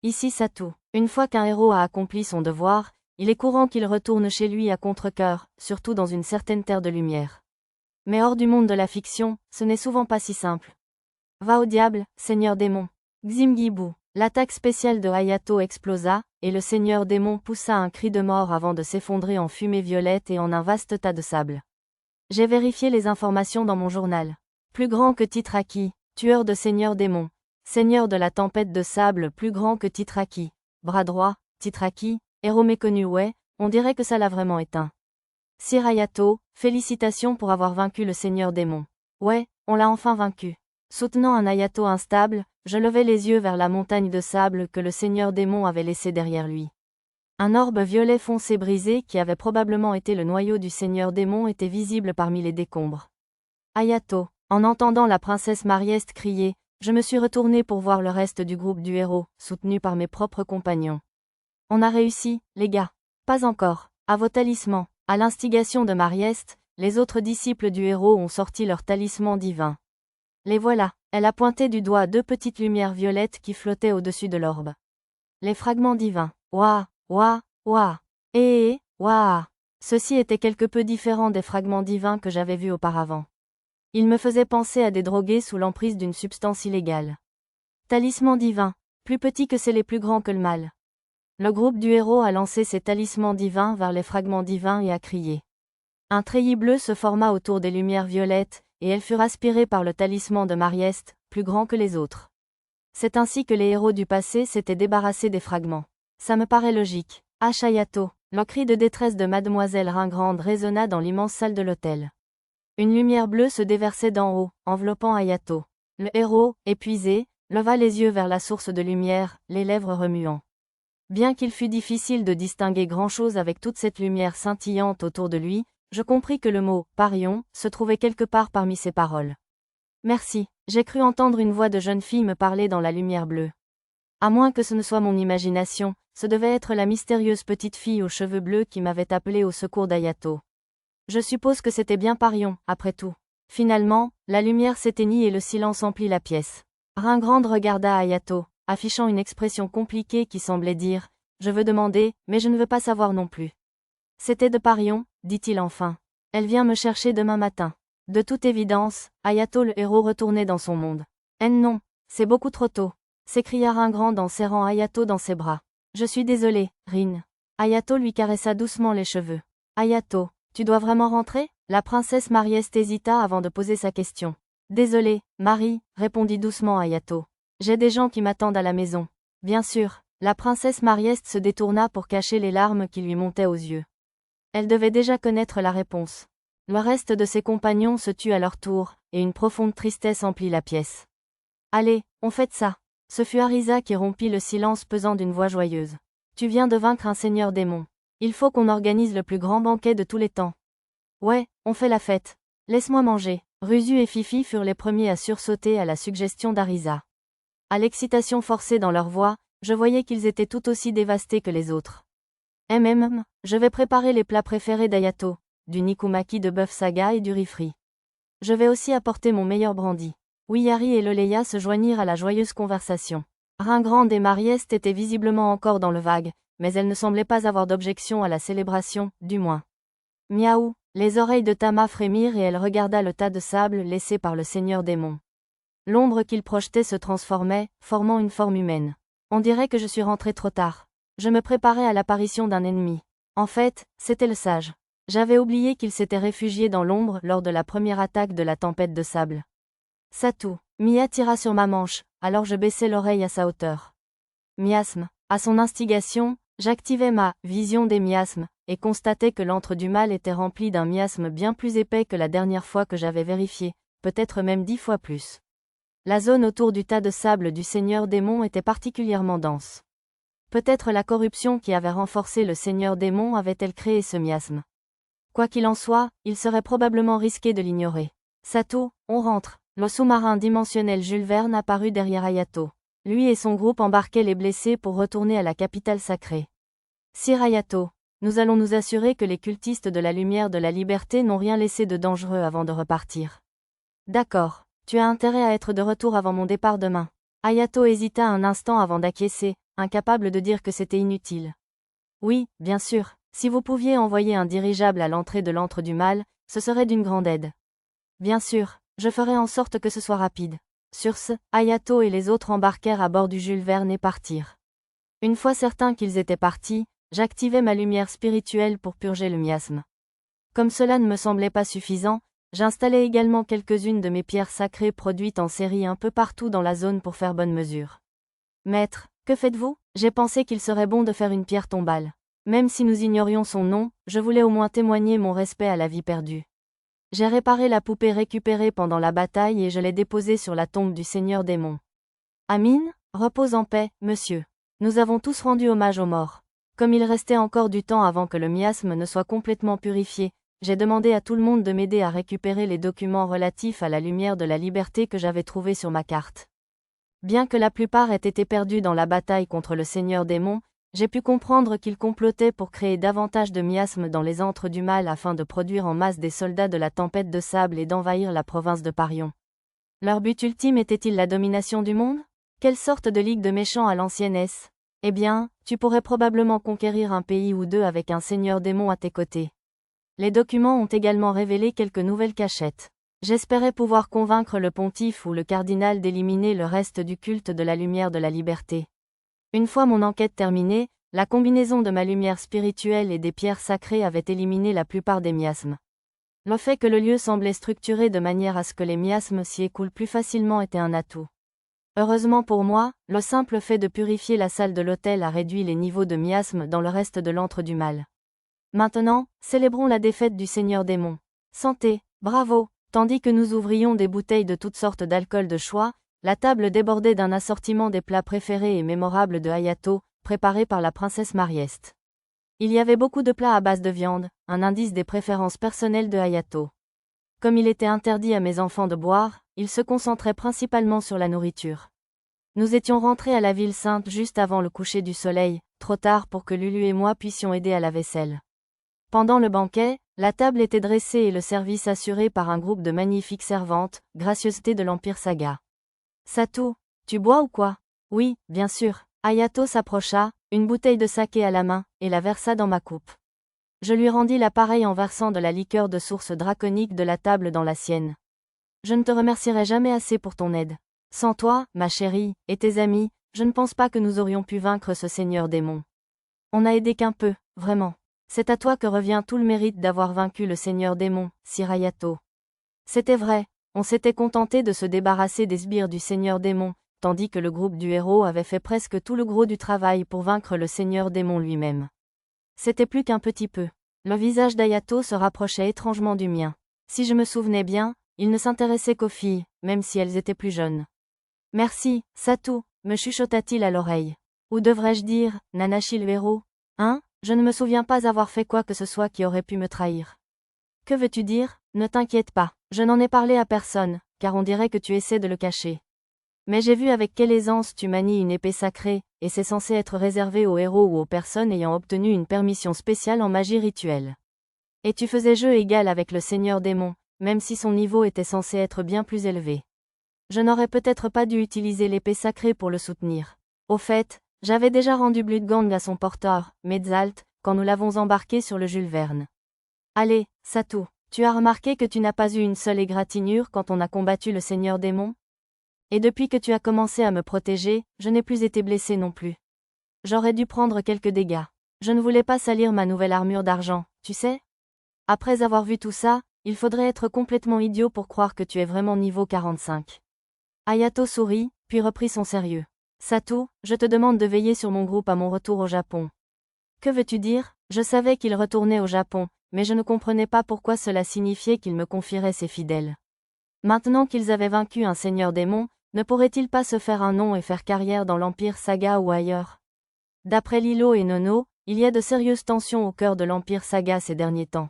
Ici Satou. Une fois qu'un héros a accompli son devoir, il est courant qu'il retourne chez lui à contre-cœur, surtout dans une certaine terre de lumière. Mais hors du monde de la fiction, ce n'est souvent pas si simple. Va au diable, seigneur démon. Ximgibu. L'attaque spéciale de Hayato explosa, et le seigneur démon poussa un cri de mort avant de s'effondrer en fumée violette et en un vaste tas de sable. J'ai vérifié les informations dans mon journal. Plus grand que Titraki, tueur de seigneur démon. Seigneur de la tempête de sable plus grand que Titraki. Bras droit, Titraki, héros méconnu ouais, on dirait que ça l'a vraiment éteint. Sir Hayato, félicitations pour avoir vaincu le seigneur démon. Ouais, on l'a enfin vaincu. Soutenant un Hayato instable, je levai les yeux vers la montagne de sable que le seigneur démon avait laissée derrière lui. Un orbe violet foncé brisé qui avait probablement été le noyau du seigneur démon était visible parmi les décombres. Hayato, en entendant la princesse Mariest crier, je me suis retourné pour voir le reste du groupe du héros, soutenu par mes propres compagnons. On a réussi, les gars. Pas encore. À vos talismans. À l'instigation de Mariest, les autres disciples du héros ont sorti leurs talismans divins. Les voilà. Elle a pointé du doigt deux petites lumières violettes qui flottaient au-dessus de l'orbe. Les fragments divins. Ouah, ouah, ouah. Ouah. Ceux-ci étaient quelque peu différents des fragments divins que j'avais vus auparavant. Ils me faisaient penser à des drogués sous l'emprise d'une substance illégale. Talismans divins. Plus petits que c'est les plus grands que le mal. Le groupe du héros a lancé ses talismans divins vers les fragments divins et a crié. Un treillis bleu se forma autour des lumières violettes, et elles furent aspirées par le talisman de Mariest, plus grand que les autres. C'est ainsi que les héros du passé s'étaient débarrassés des fragments. Ça me paraît logique. Hayato. Le cri de détresse de mademoiselle Ringrande résonna dans l'immense salle de l'hôtel. Une lumière bleue se déversait d'en haut, enveloppant Hayato. Le héros, épuisé, leva les yeux vers la source de lumière, les lèvres remuant. Bien qu'il fût difficile de distinguer grand-chose avec toute cette lumière scintillante autour de lui, je compris que le mot « parion » se trouvait quelque part parmi ses paroles. Merci, j'ai cru entendre une voix de jeune fille me parler dans la lumière bleue. À moins que ce ne soit mon imagination, ce devait être la mystérieuse petite fille aux cheveux bleus qui m'avait appelé au secours d'Hayato. Je suppose que c'était bien Parion, après tout. Finalement, la lumière s'éteignit et le silence emplit la pièce. Ringrande regarda Hayato, affichant une expression compliquée qui semblait dire « Je veux demander, mais je ne veux pas savoir non plus. » C'était de Parion, dit-il enfin. Elle vient me chercher demain matin. De toute évidence, Hayato le héros retournait dans son monde. Non, c'est beaucoup trop tôt, s'écria Ringrande en serrant Hayato dans ses bras. Je suis désolé, Rin. Hayato lui caressa doucement les cheveux. Hayato, tu dois vraiment rentrer? La princesse Mariest hésita avant de poser sa question. Désolée, Marie, répondit doucement Hayato. J'ai des gens qui m'attendent à la maison. Bien sûr, la princesse Mariest se détourna pour cacher les larmes qui lui montaient aux yeux. Elle devait déjà connaître la réponse. Le reste de ses compagnons se tut à leur tour, et une profonde tristesse emplit la pièce. Allez, on fête ça. Ce fut Arisa qui rompit le silence pesant d'une voix joyeuse. Tu viens de vaincre un seigneur démon. Il faut qu'on organise le plus grand banquet de tous les temps. Ouais, on fait la fête. Laisse-moi manger. Ruzu et Fifi furent les premiers à sursauter à la suggestion d'Arisa. À l'excitation forcée dans leur voix, je voyais qu'ils étaient tout aussi dévastés que les autres. Je vais préparer les plats préférés d'Hayato, du nikumaki de bœuf saga et du riz frit. Je vais aussi apporter mon meilleur brandy. Wiyari et Loleya se joignirent à la joyeuse conversation. Ringrande et Mariest étaient visiblement encore dans le vague, mais elles ne semblaient pas avoir d'objection à la célébration, du moins. Miaou, les oreilles de Tama frémirent et elle regarda le tas de sable laissé par le seigneur démon. L'ombre qu'il projetait se transformait, formant une forme humaine. On dirait que je suis rentrée trop tard. Je me préparais à l'apparition d'un ennemi. En fait, c'était le sage. J'avais oublié qu'il s'était réfugié dans l'ombre lors de la première attaque de la tempête de sable. Satou. Mia tira sur ma manche, alors je baissai l'oreille à sa hauteur. Miasme. À son instigation, j'activai ma vision des miasmes, et constatai que l'antre du mal était rempli d'un miasme bien plus épais que la dernière fois que j'avais vérifié, peut-être même 10 fois plus. La zone autour du tas de sable du seigneur démon était particulièrement dense. Peut-être la corruption qui avait renforcé le seigneur démon avait-elle créé ce miasme. Quoi qu'il en soit, il serait probablement risqué de l'ignorer. Satou, on rentre. Le sous-marin dimensionnel Jules Verne apparut derrière Hayato. Lui et son groupe embarquaient les blessés pour retourner à la capitale sacrée. Sir Hayato, nous allons nous assurer que les cultistes de la lumière de la liberté n'ont rien laissé de dangereux avant de repartir. D'accord, tu as intérêt à être de retour avant mon départ demain. Hayato hésita un instant avant d'acquiescer, incapable de dire que c'était inutile. Oui, bien sûr, si vous pouviez envoyer un dirigeable à l'entrée de l'antre du mal, ce serait d'une grande aide. Bien sûr, je ferai en sorte que ce soit rapide. Sur ce, Hayato et les autres embarquèrent à bord du Jules Verne et partirent. Une fois certain qu'ils étaient partis, j'activai ma lumière spirituelle pour purger le miasme. Comme cela ne me semblait pas suffisant, j'installai également quelques-unes de mes pierres sacrées produites en série un peu partout dans la zone pour faire bonne mesure. Maître, que faites-vous? J'ai pensé qu'il serait bon de faire une pierre tombale. Même si nous ignorions son nom, je voulais au moins témoigner mon respect à la vie perdue. J'ai réparé la poupée récupérée pendant la bataille et je l'ai déposée sur la tombe du Seigneur Démon. Amin, repose en paix, monsieur. Nous avons tous rendu hommage aux morts. Comme il restait encore du temps avant que le miasme ne soit complètement purifié, j'ai demandé à tout le monde de m'aider à récupérer les documents relatifs à la lumière de la liberté que j'avais trouvés sur ma carte. Bien que la plupart aient été perdus dans la bataille contre le Seigneur Démon, j'ai pu comprendre qu'ils complotaient pour créer davantage de miasmes dans les antres du mal afin de produire en masse des soldats de la tempête de sable et d'envahir la province de Parion. Leur but ultime était-il la domination du monde? Quelle sorte de ligue de méchants à l'ancienne est-ce? Eh bien, tu pourrais probablement conquérir un pays ou deux avec un Seigneur Démon à tes côtés. Les documents ont également révélé quelques nouvelles cachettes. J'espérais pouvoir convaincre le pontife ou le cardinal d'éliminer le reste du culte de la lumière de la liberté. Une fois mon enquête terminée, la combinaison de ma lumière spirituelle et des pierres sacrées avait éliminé la plupart des miasmes. Le fait que le lieu semblait structuré de manière à ce que les miasmes s'y écoulent plus facilement était un atout. Heureusement pour moi, le simple fait de purifier la salle de l'hôtel a réduit les niveaux de miasmes dans le reste de l'antre du mal. Maintenant, célébrons la défaite du Seigneur Démon. Santé, bravo! Tandis que nous ouvrions des bouteilles de toutes sortes d'alcool de choix, la table débordait d'un assortiment des plats préférés et mémorables de Hayato, préparés par la princesse Marieste. Il y avait beaucoup de plats à base de viande, un indice des préférences personnelles de Hayato. Comme il était interdit à mes enfants de boire, ils se concentraient principalement sur la nourriture. Nous étions rentrés à la ville sainte juste avant le coucher du soleil, trop tard pour que Lulu et moi puissions aider à la vaisselle. Pendant le banquet, la table était dressée et le service assuré par un groupe de magnifiques servantes, gracieuseté de l'Empire Saga. Satou, tu bois ou quoi? Oui, bien sûr. Hayato s'approcha, une bouteille de saké à la main, et la versa dans ma coupe. Je lui rendis l'appareil en versant de la liqueur de source draconique de la table dans la sienne. Je ne te remercierai jamais assez pour ton aide. Sans toi, ma chérie, et tes amis, je ne pense pas que nous aurions pu vaincre ce Seigneur Démon. On n'a aidé qu'un peu, vraiment. C'est à toi que revient tout le mérite d'avoir vaincu le Seigneur Démon, Sir Hayato. C'était vrai, on s'était contenté de se débarrasser des sbires du Seigneur Démon, tandis que le groupe du héros avait fait presque tout le gros du travail pour vaincre le Seigneur Démon lui-même. C'était plus qu'un petit peu. Le visage d'Hayato se rapprochait étrangement du mien. Si je me souvenais bien, il ne s'intéressait qu'aux filles, même si elles étaient plus jeunes. Merci, Satou, me chuchota-t-il à l'oreille. Ou devrais-je dire, Nanashi le héros? Hein? Je ne me souviens pas avoir fait quoi que ce soit qui aurait pu me trahir. Que veux-tu dire? Ne t'inquiète pas, je n'en ai parlé à personne, car on dirait que tu essaies de le cacher. Mais j'ai vu avec quelle aisance tu manies une épée sacrée, et c'est censé être réservé aux héros ou aux personnes ayant obtenu une permission spéciale en magie rituelle. Et tu faisais jeu égal avec le Seigneur Démon, même si son niveau était censé être bien plus élevé. Je n'aurais peut-être pas dû utiliser l'épée sacrée pour le soutenir. Au fait, j'avais déjà rendu Bloodgang à son porteur, Metzalt, quand nous l'avons embarqué sur le Jules Verne. Allez, Satou, tu as remarqué que tu n'as pas eu une seule égratignure quand on a combattu le Seigneur Démon? Et depuis que tu as commencé à me protéger, je n'ai plus été blessé non plus. J'aurais dû prendre quelques dégâts. Je ne voulais pas salir ma nouvelle armure d'argent, tu sais? Après avoir vu tout ça, il faudrait être complètement idiot pour croire que tu es vraiment niveau 45. Hayato sourit, puis reprit son sérieux. Satou, je te demande de veiller sur mon groupe à mon retour au Japon. Que veux-tu dire? Je savais qu'il retournait au Japon, mais je ne comprenais pas pourquoi cela signifiait qu'il me confierait ses fidèles. Maintenant qu'ils avaient vaincu un Seigneur Démon, ne pourrait-il pas se faire un nom et faire carrière dans l'Empire Saga ou ailleurs? D'après Lilo et Nono, il y a de sérieuses tensions au cœur de l'Empire Saga ces derniers temps.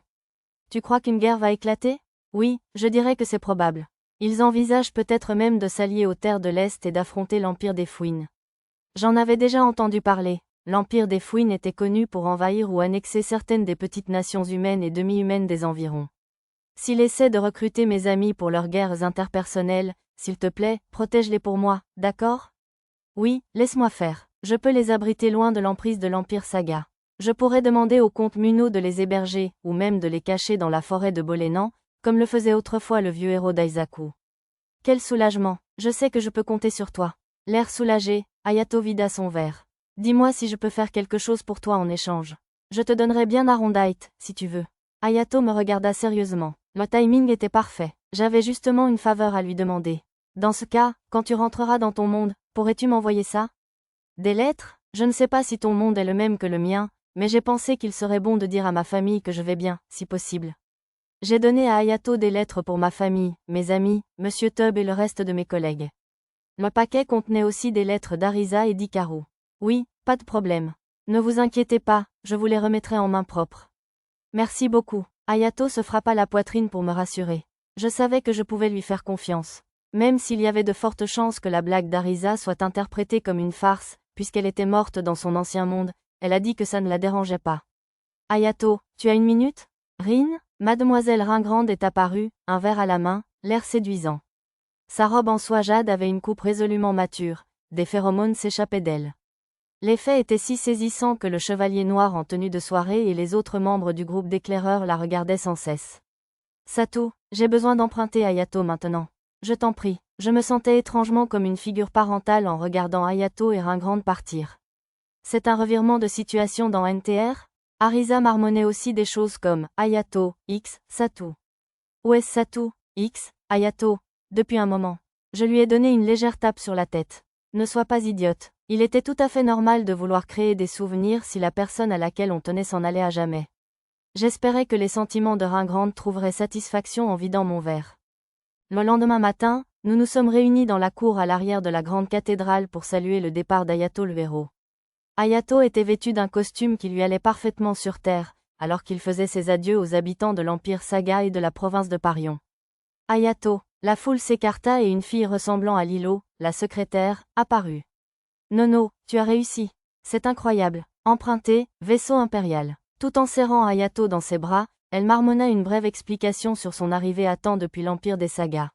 Tu crois qu'une guerre va éclater? Oui, je dirais que c'est probable. Ils envisagent peut-être même de s'allier aux terres de l'Est et d'affronter l'Empire des Fouines. J'en avais déjà entendu parler. L'Empire des Fouines était connu pour envahir ou annexer certaines des petites nations humaines et demi-humaines des environs. S'il essaie de recruter mes amis pour leurs guerres interpersonnelles, s'il te plaît, protège-les pour moi, d'accord? Oui, laisse-moi faire. Je peux les abriter loin de l'emprise de l'Empire Saga. Je pourrais demander au comte Muno de les héberger, ou même de les cacher dans la forêt de Bolénan, comme le faisait autrefois le vieux héros d'Aizaku. Quel soulagement, je sais que je peux compter sur toi. L'air soulagé, Hayato vida son verre. Dis-moi si je peux faire quelque chose pour toi en échange. Je te donnerai bien Arondite, si tu veux. Hayato me regarda sérieusement. Le timing était parfait. J'avais justement une faveur à lui demander. Dans ce cas, quand tu rentreras dans ton monde, pourrais-tu m'envoyer ça? Des lettres? Je ne sais pas si ton monde est le même que le mien, mais j'ai pensé qu'il serait bon de dire à ma famille que je vais bien, si possible. J'ai donné à Hayato des lettres pour ma famille, mes amis, Monsieur Tubb et le reste de mes collègues. Le paquet contenait aussi des lettres d'Arisa et d'Hikaru. Oui, pas de problème. Ne vous inquiétez pas, je vous les remettrai en main propre. Merci beaucoup. Hayato se frappa la poitrine pour me rassurer. Je savais que je pouvais lui faire confiance. Même s'il y avait de fortes chances que la blague d'Arisa soit interprétée comme une farce, puisqu'elle était morte dans son ancien monde, elle a dit que ça ne la dérangeait pas. Hayato, tu as une minute? Rin? Mademoiselle Ringrande est apparue, un verre à la main, l'air séduisant. Sa robe en soie jade avait une coupe résolument mature, des phéromones s'échappaient d'elle. L'effet était si saisissant que le chevalier noir en tenue de soirée et les autres membres du groupe d'éclaireurs la regardaient sans cesse. Satou, j'ai besoin d'emprunter Hayato maintenant. Je t'en prie, je me sentais étrangement comme une figure parentale en regardant Hayato et Ringrande partir. C'est un revirement de situation dans NTR? Arisa marmonnait aussi des choses comme Hayato, X, Satou. Où est Satou, X, Hayato? Depuis un moment. Je lui ai donné une légère tape sur la tête. Ne sois pas idiote. Il était tout à fait normal de vouloir créer des souvenirs si la personne à laquelle on tenait s'en allait à jamais. J'espérais que les sentiments de Ringrande trouveraient satisfaction en vidant mon verre. Le lendemain matin, nous nous sommes réunis dans la cour à l'arrière de la grande cathédrale pour saluer le départ d'Hayato le héros. Hayato était vêtu d'un costume qui lui allait parfaitement sur terre, alors qu'il faisait ses adieux aux habitants de l'Empire Saga et de la province de Parion. Hayato, la foule s'écarta et une fille ressemblant à Lilo, la secrétaire, apparut. Nono, tu as réussi. C'est incroyable. Emprunté, vaisseau impérial. Tout en serrant Hayato dans ses bras, elle marmonna une brève explication sur son arrivée à temps depuis l'Empire des Sagas.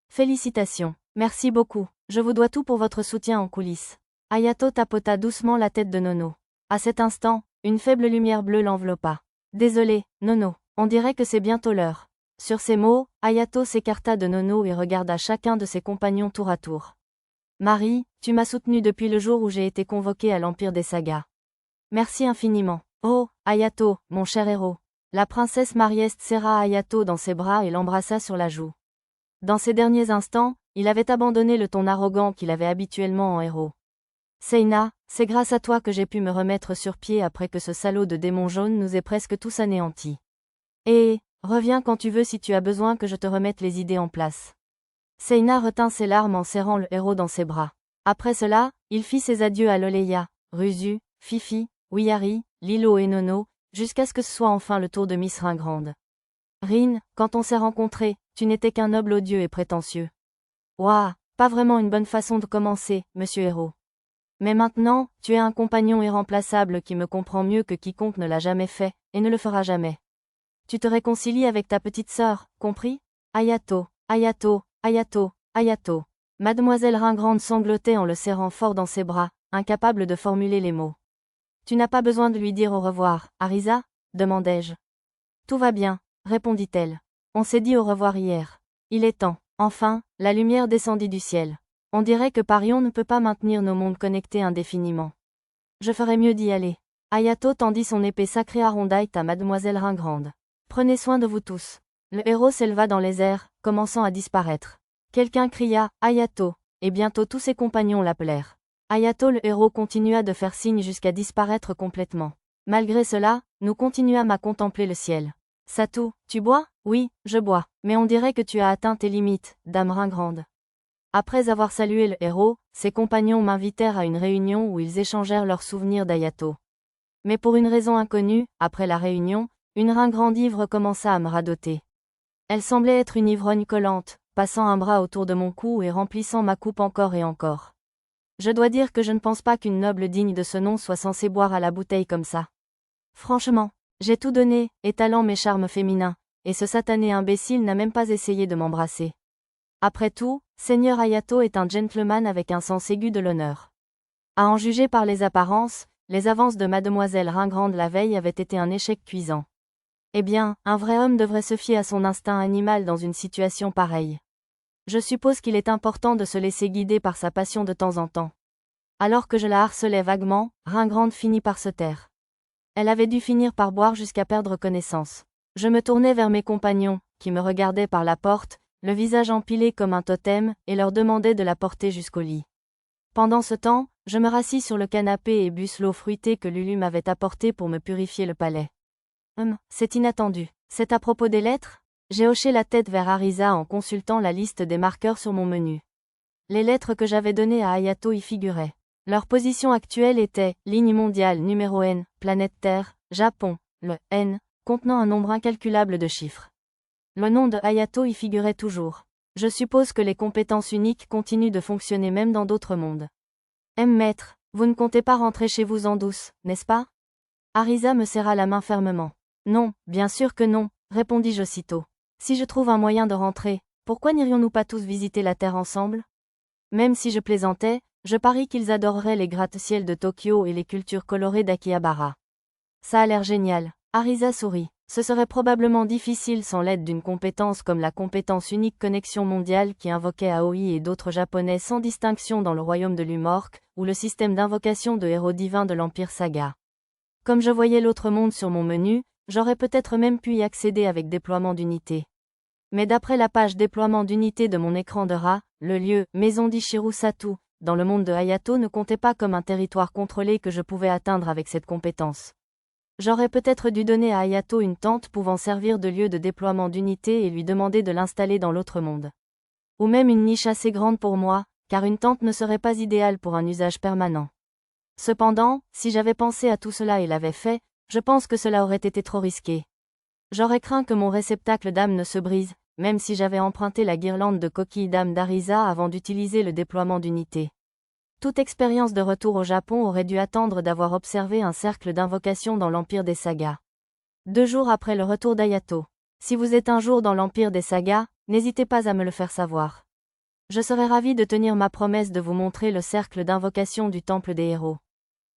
Félicitations. Merci beaucoup. Je vous dois tout pour votre soutien en coulisses. Hayato tapota doucement la tête de Nono. À cet instant, une faible lumière bleue l'enveloppa. Désolé, Nono. On dirait que c'est bientôt l'heure. Sur ces mots, Hayato s'écarta de Nono et regarda chacun de ses compagnons tour à tour. Marie, tu m'as soutenu depuis le jour où j'ai été convoquée à l'Empire des Sagas. Merci infiniment. Oh, Hayato, mon cher héros. La princesse Marieste serra Hayato dans ses bras et l'embrassa sur la joue. Dans ces derniers instants, il avait abandonné le ton arrogant qu'il avait habituellement en héros. Seina, c'est grâce à toi que j'ai pu me remettre sur pied après que ce salaud de démon jaune nous ait presque tous anéantis. Et, reviens quand tu veux si tu as besoin que je te remette les idées en place. Seina retint ses larmes en serrant le héros dans ses bras. Après cela, il fit ses adieux à Loleya, Ruzu, Fifi, Wiyari, Lilo et Nono, jusqu'à ce que ce soit enfin le tour de Miss Ringrande. Rin, quand on s'est rencontrés, tu n'étais qu'un noble odieux et prétentieux. Ouah, pas vraiment une bonne façon de commencer, monsieur héros. Mais maintenant, tu es un compagnon irremplaçable qui me comprend mieux que quiconque ne l'a jamais fait, et ne le fera jamais. Tu te réconcilies avec ta petite sœur, compris? Hayato, Hayato, Hayato, Hayato. Mademoiselle Ringrande sanglotait en le serrant fort dans ses bras, incapable de formuler les mots. Tu n'as pas besoin de lui dire au revoir, Arisa? Demandai-je. Tout va bien, répondit-elle. On s'est dit au revoir hier. Il est temps. Enfin, la lumière descendit du ciel. On dirait que Parion ne peut pas maintenir nos mondes connectés indéfiniment. Je ferais mieux d'y aller. Hayato tendit son épée sacrée Arondite à Mademoiselle Ringrande. Prenez soin de vous tous. Le héros s'éleva dans les airs, commençant à disparaître. Quelqu'un cria « Hayato », et bientôt tous ses compagnons l'appelèrent. Hayato le héros continua de faire signe jusqu'à disparaître complètement. Malgré cela, nous continuâmes à contempler le ciel. Satou, tu bois? Oui, je bois, mais on dirait que tu as atteint tes limites, dame Ringrande. Après avoir salué le héros, ses compagnons m'invitèrent à une réunion où ils échangèrent leurs souvenirs d'Hayato. Mais pour une raison inconnue, après la réunion, une Ringrande ivre commença à me radoter. Elle semblait être une ivrogne collante, passant un bras autour de mon cou et remplissant ma coupe encore et encore. Je dois dire que je ne pense pas qu'une noble digne de ce nom soit censée boire à la bouteille comme ça. Franchement, j'ai tout donné, étalant mes charmes féminins, et ce satané imbécile n'a même pas essayé de m'embrasser. Après tout, Seigneur Hayato est un gentleman avec un sens aigu de l'honneur. À en juger par les apparences, les avances de mademoiselle Ringrande la veille avaient été un échec cuisant. Eh bien, un vrai homme devrait se fier à son instinct animal dans une situation pareille. Je suppose qu'il est important de se laisser guider par sa passion de temps en temps. Alors que je la harcelais vaguement, Ringrande finit par se taire. Elle avait dû finir par boire jusqu'à perdre connaissance. Je me tournai vers mes compagnons, qui me regardaient par la porte, le visage empilé comme un totem, et leur demandai de la porter jusqu'au lit. Pendant ce temps, je me rassis sur le canapé et bus l'eau fruitée que Lulu m'avait apportée pour me purifier le palais. C'est inattendu. C'est à propos des lettres? J'ai hoché la tête vers Arisa en consultant la liste des marqueurs sur mon menu. Les lettres que j'avais données à Hayato y figuraient. Leur position actuelle était ligne mondiale numéro N, planète Terre, Japon, le N, contenant un nombre incalculable de chiffres. Le nom de Hayato y figurait toujours. Je suppose que les compétences uniques continuent de fonctionner même dans d'autres mondes. Maître, vous ne comptez pas rentrer chez vous en douce, n'est-ce pas? Arisa me serra la main fermement. Non, bien sûr que non, répondis-je aussitôt. Si je trouve un moyen de rentrer, pourquoi n'irions-nous pas tous visiter la Terre ensemble? Même si je plaisantais, je parie qu'ils adoreraient les gratte-ciel de Tokyo et les cultures colorées d'Akihabara. Ça a l'air génial. Arisa sourit. Ce serait probablement difficile sans l'aide d'une compétence comme la compétence unique connexion mondiale qui invoquait Aoi et d'autres japonais sans distinction dans le royaume de Lumork, ou le système d'invocation de héros divins de l'Empire Saga. Comme je voyais l'autre monde sur mon menu, j'aurais peut-être même pu y accéder avec déploiement d'unité. Mais d'après la page déploiement d'unité de mon écran de rat, le lieu, maison d'Ishiru Satu, dans le monde de Hayato ne comptait pas comme un territoire contrôlé que je pouvais atteindre avec cette compétence. J'aurais peut-être dû donner à Hayato une tente pouvant servir de lieu de déploiement d'unité et lui demander de l'installer dans l'autre monde. Ou même une niche assez grande pour moi, car une tente ne serait pas idéale pour un usage permanent. Cependant, si j'avais pensé à tout cela et l'avais fait, je pense que cela aurait été trop risqué. J'aurais craint que mon réceptacle d'âme ne se brise, même si j'avais emprunté la guirlande de coquilles d'âme d'Arisa avant d'utiliser le déploiement d'unité. Toute expérience de retour au Japon aurait dû attendre d'avoir observé un cercle d'invocation dans l'Empire des Sagas. 2 jours après le retour d'Hayato. Si vous êtes un jour dans l'Empire des Sagas, n'hésitez pas à me le faire savoir. Je serais ravi de tenir ma promesse de vous montrer le cercle d'invocation du Temple des Héros.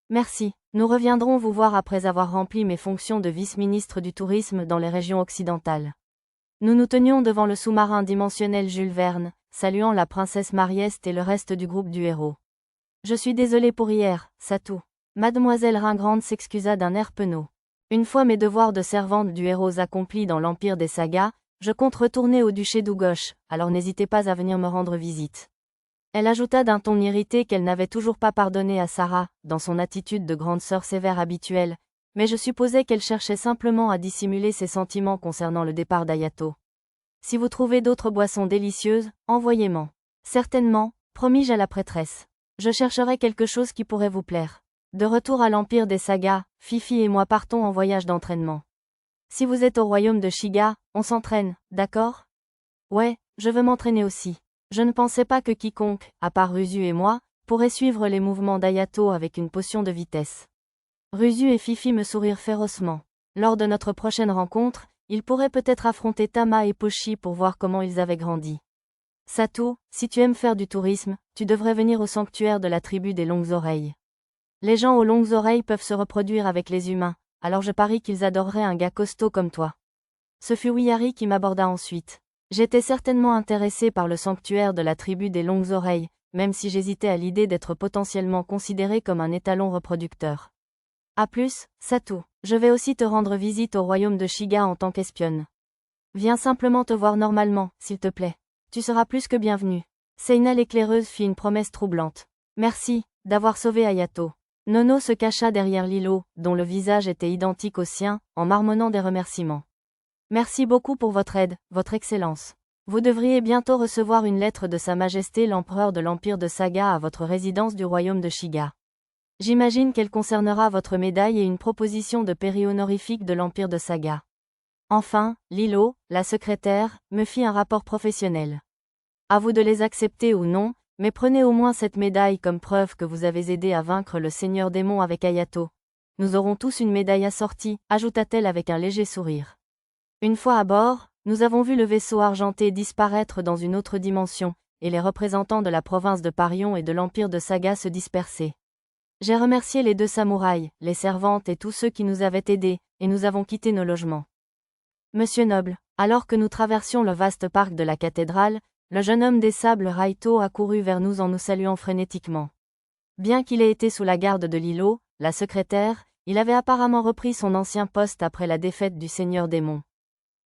Merci, nous reviendrons vous voir après avoir rempli mes fonctions de vice-ministre du tourisme dans les régions occidentales. Nous nous tenions devant le sous-marin dimensionnel Jules Verne, saluant la princesse Marieste et le reste du groupe du héros. Je suis désolé pour hier, Satu. Mademoiselle Ringrande s'excusa d'un air penaud. Une fois mes devoirs de servante du héros accomplis dans l'Empire des Sagas, je compte retourner au duché d'Ugosh, alors n'hésitez pas à venir me rendre visite. Elle ajouta d'un ton irrité qu'elle n'avait toujours pas pardonné à Sarah, dans son attitude de grande sœur sévère habituelle, mais je supposais qu'elle cherchait simplement à dissimuler ses sentiments concernant le départ d'Hayato. Si vous trouvez d'autres boissons délicieuses, envoyez-m'en. Certainement, promis-je à la prêtresse. Je chercherai quelque chose qui pourrait vous plaire. De retour à l'Empire des Sagas, Fifi et moi partons en voyage d'entraînement. Si vous êtes au royaume de Shiga, on s'entraîne, d'accord? Ouais, je veux m'entraîner aussi. Je ne pensais pas que quiconque, à part Ruzu et moi, pourrait suivre les mouvements d'Hayato avec une potion de vitesse. Ruzu et Fifi me sourirent férocement. Lors de notre prochaine rencontre, ils pourraient peut-être affronter Tama et Pochi pour voir comment ils avaient grandi. Satu, si tu aimes faire du tourisme, tu devrais venir au sanctuaire de la tribu des longues oreilles. Les gens aux longues oreilles peuvent se reproduire avec les humains, alors je parie qu'ils adoreraient un gars costaud comme toi. Ce fut Wiyari qui m'aborda ensuite. J'étais certainement intéressé par le sanctuaire de la tribu des longues oreilles, même si j'hésitais à l'idée d'être potentiellement considéré comme un étalon reproducteur. A plus, Satu, je vais aussi te rendre visite au royaume de Shiga en tant qu'espionne. Viens simplement te voir normalement, s'il te plaît. Tu seras plus que bienvenue. Seina l'éclaireuse fit une promesse troublante. Merci, d'avoir sauvé Hayato. Nono se cacha derrière Lilo, dont le visage était identique au sien, en marmonnant des remerciements. Merci beaucoup pour votre aide, votre excellence. Vous devriez bientôt recevoir une lettre de Sa Majesté l'Empereur de l'Empire de Saga à votre résidence du royaume de Shiga. J'imagine qu'elle concernera votre médaille et une proposition de péri honorifique de l'Empire de Saga. Enfin, Lilo, la secrétaire, me fit un rapport professionnel. À vous de les accepter ou non, mais prenez au moins cette médaille comme preuve que vous avez aidé à vaincre le Seigneur démon avec Hayato. Nous aurons tous une médaille assortie, ajouta-t-elle avec un léger sourire. Une fois à bord, nous avons vu le vaisseau argenté disparaître dans une autre dimension, et les représentants de la province de Parion et de l'Empire de Saga se disperser. J'ai remercié les 2 samouraïs, les servantes et tous ceux qui nous avaient aidés, et nous avons quitté nos logements. Monsieur Noble, alors que nous traversions le vaste parc de la cathédrale, le jeune homme des sables Raito accourut vers nous en nous saluant frénétiquement. Bien qu'il ait été sous la garde de Lilo, la secrétaire, il avait apparemment repris son ancien poste après la défaite du Seigneur Démon.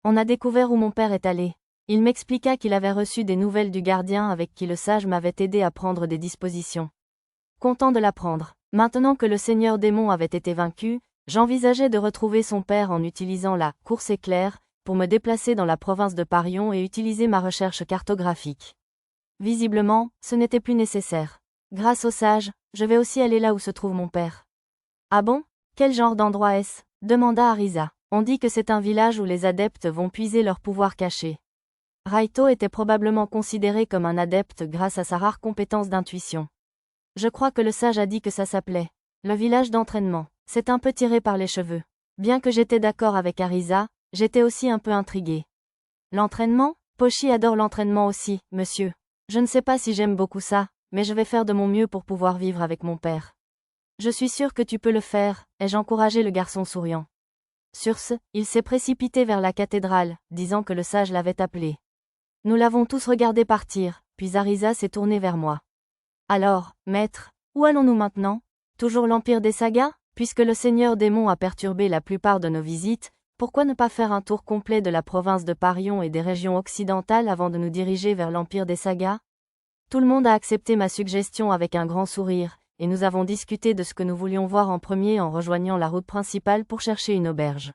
On a découvert où mon père est allé. Il m'expliqua qu'il avait reçu des nouvelles du gardien avec qui le sage m'avait aidé à prendre des dispositions. Content de l'apprendre. Maintenant que le Seigneur Démon avait été vaincu, j'envisageais de retrouver son père en utilisant la « course éclair » pour me déplacer dans la province de Parion et utiliser ma recherche cartographique. Visiblement, ce n'était plus nécessaire. Grâce au sage, je vais aussi aller là où se trouve mon père. Ah bon? Quel genre d'endroit est-ce? Demanda Arisa. On dit que c'est un village où les adeptes vont puiser leur pouvoir caché. Raito était probablement considéré comme un adepte grâce à sa rare compétence d'intuition. Je crois que le sage a dit que ça s'appelait le village d'entraînement. C'est un peu tiré par les cheveux. Bien que j'étais d'accord avec Arisa, j'étais aussi un peu intrigué. L'entraînement? Pochi adore l'entraînement aussi, monsieur. Je ne sais pas si j'aime beaucoup ça, mais je vais faire de mon mieux pour pouvoir vivre avec mon père. Je suis sûr que tu peux le faire, ai-je encouragé le garçon souriant. Sur ce, il s'est précipité vers la cathédrale, disant que le sage l'avait appelé. Nous l'avons tous regardé partir, puis Arisa s'est tournée vers moi. Alors, maître, où allons-nous maintenant? Toujours l'Empire des Sagas? Puisque le Seigneur Démon a perturbé la plupart de nos visites, pourquoi ne pas faire un tour complet de la province de Parion et des régions occidentales avant de nous diriger vers l'Empire des Sagas? Tout le monde a accepté ma suggestion avec un grand sourire, et nous avons discuté de ce que nous voulions voir en premier en rejoignant la route principale pour chercher une auberge.